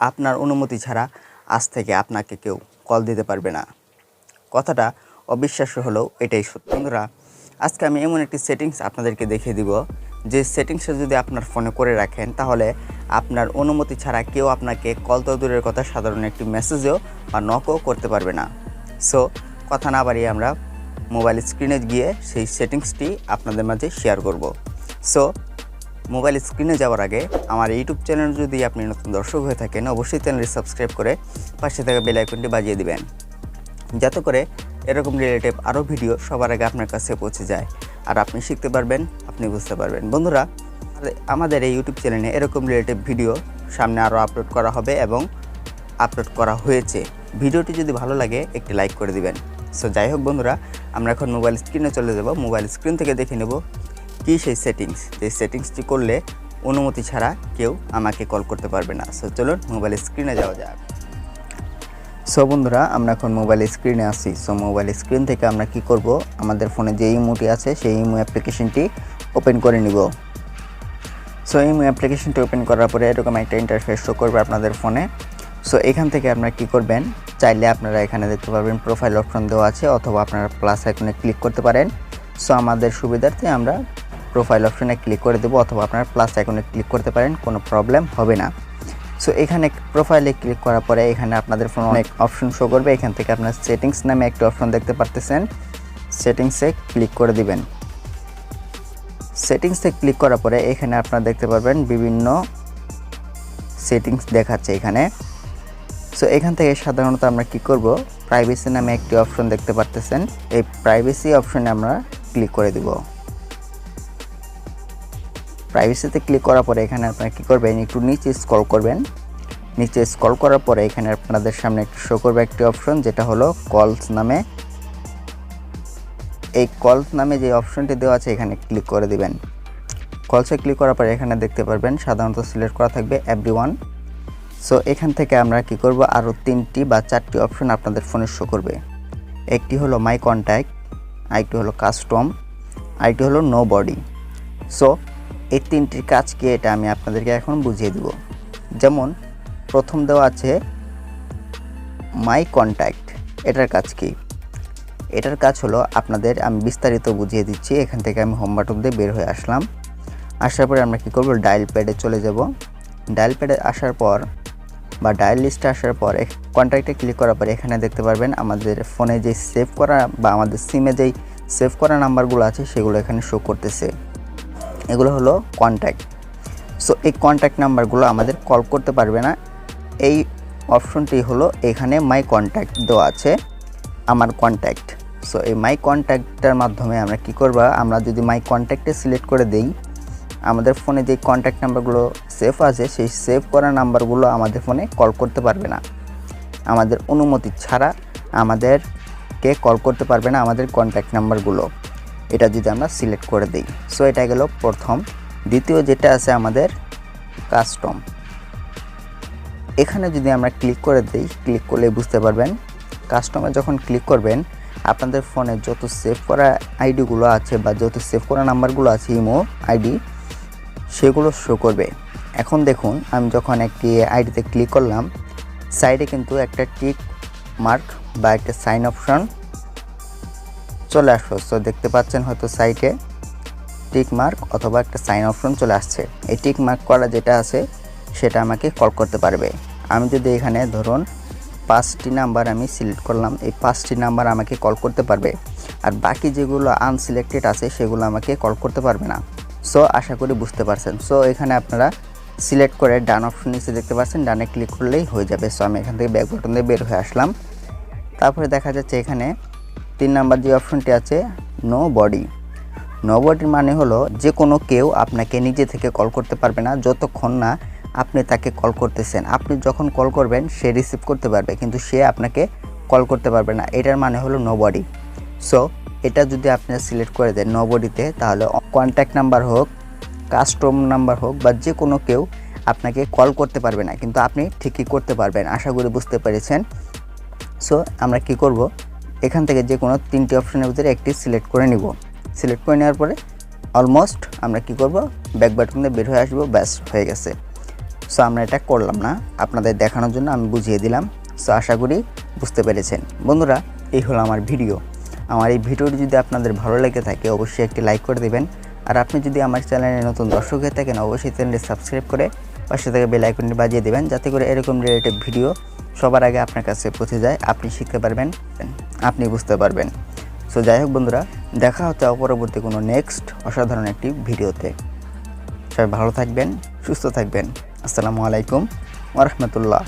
আপনার অনুমতি ছাড়া আজ থেকে আপনাকে কেউ কল দিতে পারবে না। কথাটা অবিশ্বাস্য হলেও এটাই সত্য। বন্ধুরা, আজকে আমি এমন একটি সেটিংস আপনাদেরকে দেখিয়ে দিব, যে সেটিংসটা যদি আপনার ফোনে করে রাখেন তাহলে আপনার অনুমতি ছাড়া কেউ আপনাকে কল তো দূরের কথা, সাধারণ একটি মেসেজও বা নকও করতে পারবে না। সো কথা না বাড়িয়ে আমরা মোবাইল স্ক্রিনে গিয়ে সেই সেটিংসটি আপনাদের মাঝে শেয়ার করব। সো মোবাইল স্ক্রিনে যাওয়ার আগে আমার ইউটিউব চ্যানেল যদি আপনি নতুন দর্শক হয়ে থাকেন, অবশ্যই চ্যানেলটি সাবস্ক্রাইব করে পাশে থাকা বেল আইকনটি বাজিয়ে দিবেন, যাতে করে এরকম রিলেটিভ আরও ভিডিও সবার আগে আপনার কাছে পৌঁছে যায় আর আপনি শিখতে পারবেন, আপনি বুঝতে পারবেন। বন্ধুরা, আমাদের এই ইউটিউব চ্যানেলে এরকম রিলেটিভ ভিডিও সামনে আরও আপলোড করা হবে এবং আপলোড করা হয়েছে। ভিডিওটি যদি ভালো লাগে একটি লাইক করে দিবেন। সো যাই হোক বন্ধুরা, আমরা এখন মোবাইল স্ক্রিনে চলে যাব। মোবাইল স্ক্রিন থেকে দেখে নেব কি সেই সেটিংস, যে সেটিংসটি করলে অনুমতি ছাড়া কেউ আমাকে কল করতে পারবে না। সো চলুন মোবাইল স্ক্রিনে যাওয়া যাক। সো বন্ধুরা, আমরা এখন মোবাইল স্ক্রিনে আসি। সো মোবাইল স্ক্রিন থেকে আমরা কি করব, আমাদের ফোনে যে ইমোটি আছে সেই ইমো অ্যাপ্লিকেশনটি ওপেন করে নিব। সো ইমো অ্যাপ্লিকেশনটি ওপেন করার পরে এরকম একটা ইন্টারফেস শো করবে আপনাদের ফোনে। সো এখান থেকে আপনারা কি করবেন, চাইলে আপনারা এখানে দেখতে পারবেন প্রোফাইল অপশন দেওয়া আছে, অথবা আপনারা প্লাস আইকনে ক্লিক করতে পারেন। সো আমাদের সুবিধার্থে আমরা প্রোফাইল অপশনে ক্লিক করে দেবো, অথবা আপনারা প্লাস আইকনে ক্লিক করতে পারেন, কোনো প্রবলেম হবে না। সো এখানে প্রোফাইলে ক্লিক করার পরে এখানে আপনাদের ফোনে অনেক অপশন শো করবে। এখান থেকে আপনার সেটিংস নামে একটি অপশন দেখতে পারতেছেন, সেটিংসে ক্লিক করে দিবেন। সেটিংসে ক্লিক করার পরে এখানে আপনারা দেখতে পারবেন বিভিন্ন সেটিংস দেখাচ্ছে এখানে। সো এখান থেকে সাধারণত আমরা কি করব, প্রাইভেসি নামে একটি অপশন দেখতে পারতেছেন, এই প্রাইভেসি অপশনে আমরা ক্লিক করে দিব। প্রাইভেসিতে ক্লিক করার পরে এখানে আপনারা কী করবেন, একটু নিচে স্ক্রল করবেন। নিচে স্ক্রল করার পরে এখানে আপনাদের সামনে একটু শো করবে একটি অপশন, যেটা হলো কলস নামে। এই কলস নামে যে অপশনটি দেওয়া আছে এখানে ক্লিক করে দিবেন। কলসে ক্লিক করার পরে এখানে দেখতে পারবেন সাধারণত সিলেক্ট করা থাকবে এভরিওয়ান। সো এখান থেকে আমরা কি করব, আরও 3টি বা 4টি অপশন আপনাদের ফোনে শো করবে। একটি হলো মাই কন্ট্যাক্ট, আরেকটি হলো কাস্টম, আরেকটি হলো নো বডি। সো এই 3টির কাজ কি এটা আমি আপনাদেরকে এখন বুঝিয়ে দিব। যেমন প্রথম দেওয়া আছে মাই কন্ট্যাক্ট, এটার কাজ কি? এটার কাজ হলো আপনাদের আমি বিস্তারিত বুঝিয়ে দিচ্ছি। এখান থেকে আমি হোম বাটন দিয়ে বের হয়ে আসলাম। আসার পরে আমরা কি করব, ডায়াল প্যাডে চলে যাব। ডায়াল প্যাডে আসার পর বা ডায়াল লিস্টে আসার পর কন্ট্যাক্টে ক্লিক করার পরে এখানে দেখতে পারবেন আমাদের ফোনে যে সেভ করা বা আমাদের সিমে যেই সেভ করা নাম্বারগুলো আছে সেগুলো এখানে শো করতেছে। এগুলো হলো কন্ট্যাক্ট। সো এই কন্ট্যাক্ট নাম্বারগুলো আমাদের কল করতে পারবে না। এই অপশনটি হলো এখানে মাই কন্ট্যাক্ট দেওয়া আছে, আমার কন্ট্যাক্ট। সো এই মাই কন্ট্যাক্টের মাধ্যমে আমরা কি করব, আমরা যদি মাই কন্ট্যাক্টে সিলেক্ট করে দেই, আমাদের ফোনে যে কন্ট্যাক্ট নাম্বারগুলো সেভ আছে সেই সেভ করা নাম্বারগুলো আমাদের ফোনে কল করতে পারবে না। আমাদের অনুমতি ছাড়া আমাদেরকে কল করতে পারবে না আমাদের কন্ট্যাক্ট নাম্বারগুলো, এটা যদি আমরা সিলেক্ট করে দিই। সো এটা গেল প্রথম। দ্বিতীয় যেটা আছে আমাদের কাস্টম, এখানে যদি আমরা ক্লিক করে দিই, ক্লিক করলে বুঝতে পারবেন কাস্টমে যখন ক্লিক করবেন আপনাদের ফোনে যত সেভ করা আইডিগুলো আছে বা যত সেভ করা নাম্বারগুলো আছে ইমো আইডি, সেগুলো শো করবে। এখন দেখুন, আমি যখন একটি আইডিতে ক্লিক করলাম, সাইডে কিন্তু একটা টিক মার্ক বা একটা সাইন অপশন চলে আসলো। সো দেখতে পাচ্ছেন হয়তো সাইটে টিক মার্ক অথবা একটা সাইন অপশন চলে আসছে। এই টিক মার্ক করা যেটা আছে সেটা আমাকে কল করতে পারবে। আমি যদি এখানে ধরুন 5টি নাম্বার আমি সিলেক্ট করলাম, এই 5টি নাম্বার আমাকে কল করতে পারবে, আর বাকি যেগুলো আনসিলেক্টেড আছে সেগুলো আমাকে কল করতে পারবে না। সো আশা করি বুঝতে পারছেন। সো এখানে আপনারা সিলেক্ট করে ডান অপশন নিচে দেখতে পাচ্ছেন, ডানে ক্লিক করলেই হয়ে যাবে। সো আমি এখান থেকে ব্যাক বাটন দিয়ে বের হয়ে আসলাম। তারপরে দেখা যাচ্ছে এখানে 3 নাম্বার যে অপশনটি আছে নো বডি। নো বডির মানে হলো যে কোনো কেউ আপনাকে নিজে থেকে কল করতে পারবে না যতক্ষণ না আপনি তাকে কল করতেছেন। আপনি যখন কল করবেন সে রিসিভ করতে পারবে, কিন্তু সে আপনাকে কল করতে পারবে না। এটার মানে হলো নো বডি। সো এটা যদি আপনি সিলেক্ট করে দেন নো বডিতে, তাহলে কন্ট্যাক্ট নাম্বার হোক, কাস্টম নাম্বার হোক বা যে কোনো কেউ আপনাকে কল করতে পারবে না, কিন্তু আপনি ঠিকই করতে পারবেন। আশা করি বুঝতে পেরেছেন। সো আমরা কি করব, এখান থেকে যে কোনো 3টি অপশনের ভিতরে একটি সিলেক্ট করে নিব। সিলেক্ট করে নেওয়ার পরে অলমোস্ট আমরা কি করব, ব্যাক বাটন দিয়ে বের হয়ে আসবো, ব্যাস হয়ে গেছে। সো আমরা এটা করলাম না, আপনাদের দেখানোর জন্য আমি বুঝিয়ে দিলাম। সো আশা করি বুঝতে পেরেছেন। বন্ধুরা, এই হলো আমার ভিডিও। আমার এই ভিডিওটি যদি আপনাদের ভালো লেগে থাকে অবশ্যই একটি লাইক করে দেবেন। আর আপনি যদি আমার চ্যানেলে নতুন দর্শক হয়ে থাকেন অবশ্যই চ্যানেলটি সাবস্ক্রাইব করে পাশে থেকে বেল আইকনটি বাজিয়ে দেবেন, যাতে করে এরকম রিলেটেড ভিডিও সবার আগে আপনার কাছে পৌঁছে যায়। আপনি শিখতে পারবেন, আপনি বুঝতে পারবেন। সো যাই হোক বন্ধুরা, দেখা হচ্ছে পরবর্তী কোনো নেক্সট অসাধারণ একটি ভিডিওতে। সবাই ভালো থাকবেন, সুস্থ থাকবেন। আসসালামু আলাইকুম ওয়া রাহমাতুল্লাহ।